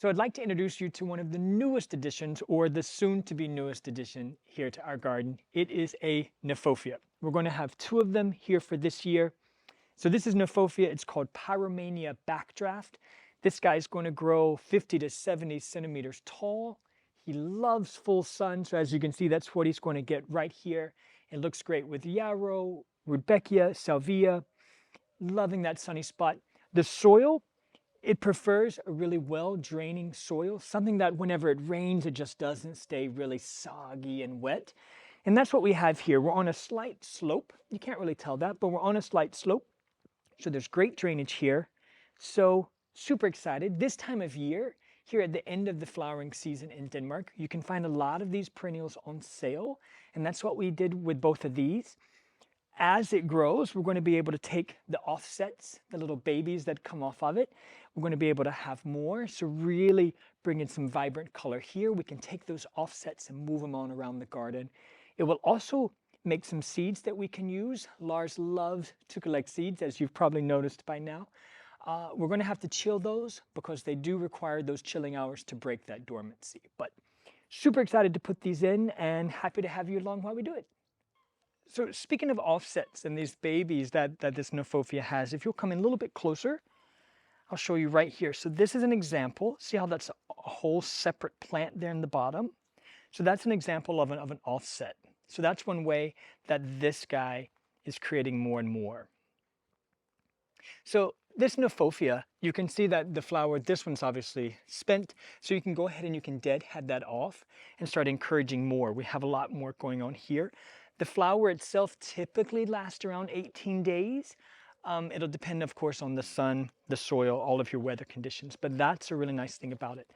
So I'd like to introduce you to one of the newest additions, or the soon-to-be newest addition here to our garden. It is a Kniphofia. We're going to have two of them here for this year. So this is Kniphofia. It's called Pyromania Backdraft. This guy is going to grow 50 to 70 centimeters tall. He loves full sun, so as you can see, that's what he's going to get right here. It looks great with yarrow, rudbeckia, salvia. Loving that sunny spot. The soil, it prefers a really well-draining soil, something that whenever it rains, it just doesn't stay really soggy and wet. And that's what we have here. We're on a slight slope. You can't really tell that, but we're on a slight slope. So there's great drainage here. So super excited. This time of year, here at the end of the flowering season in Denmark, you can find a lot of these perennials on sale. And that's what we did with both of these. As it grows, we're going to be able to take the offsets, the little babies that come off of it. We're going to be able to have more. So really bring in some vibrant color here. We can take those offsets and move them on around the garden. It will also make some seeds that we can use. Lars loves to collect seeds, as you've probably noticed by now. We're going to have to chill those because they do require those chilling hours to break that dormancy. But super excited to put these in and happy to have you along while we do it. So speaking of offsets and these babies that this Kniphofia has, if you'll come in a little bit closer, I'll show you right here. So this is an example. See how that's a whole separate plant there in the bottom? So that's an example of an offset. So that's one way that this guy is creating more and more. So this Kniphofia, you can see that the flower, this one's obviously spent, so you can go ahead and you can deadhead that off and start encouraging more. We have a lot more going on here. The flower itself typically lasts around 18 days. It'll depend, of course, on the sun, the soil, all of your weather conditions, but that's a really nice thing about it.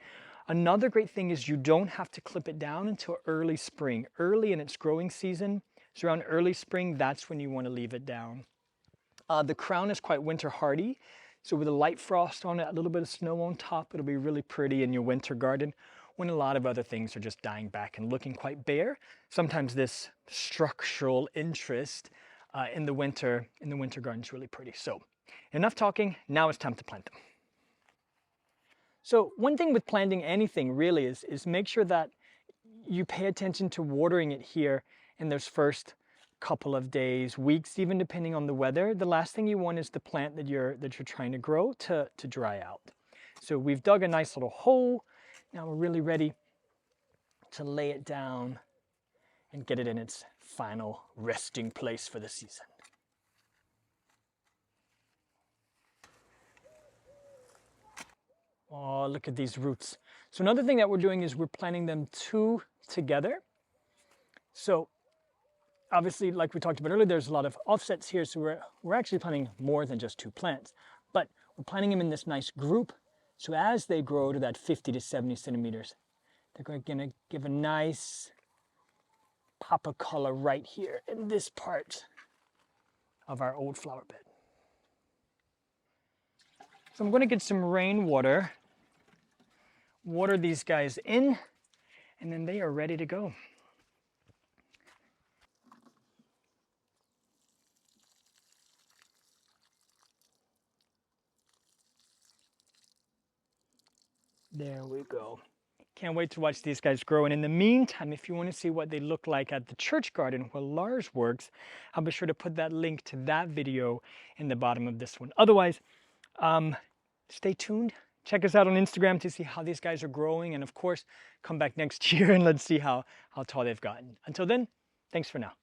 Another great thing is you don't have to clip it down until early spring. Early in its growing season, so around early spring, that's when you want to leave it down. The crown is quite winter hardy, so with a light frost on it, a little bit of snow on top, it'll be really pretty in your winter garden when a lot of other things are just dying back and looking quite bare. Sometimes this structural interest in the winter garden is really pretty. So enough talking, now it's time to plant them. So one thing with planting anything really is make sure that you pay attention to watering it here in those first couple of days, weeks, even depending on the weather. The last thing you want is the plant that you're trying to grow to dry out. So we've dug a nice little hole. Now we're really ready to lay it down and get it in its final resting place for the season. Oh, look at these roots. So another thing that we're doing is we're planting them two together. So obviously, like we talked about earlier, there's a lot of offsets here, so we're actually planting more than just two plants, but we're planting them in this nice group. So as they grow to that 50 to 70 centimeters, they're going to give a nice pop of color right here in this part of our old flower bed. So I'm going to get some rainwater, water these guys in, and then they are ready to go. There we go. Can't wait to watch these guys grow. And in the meantime, if you want to see what they look like at the church garden where Lars works, I'll be sure to put that link to that video in the bottom of this one. Otherwise, stay tuned. Check us out on Instagram to see how these guys are growing. And of course, come back next year and let's see how tall they've gotten. Until then, thanks for now.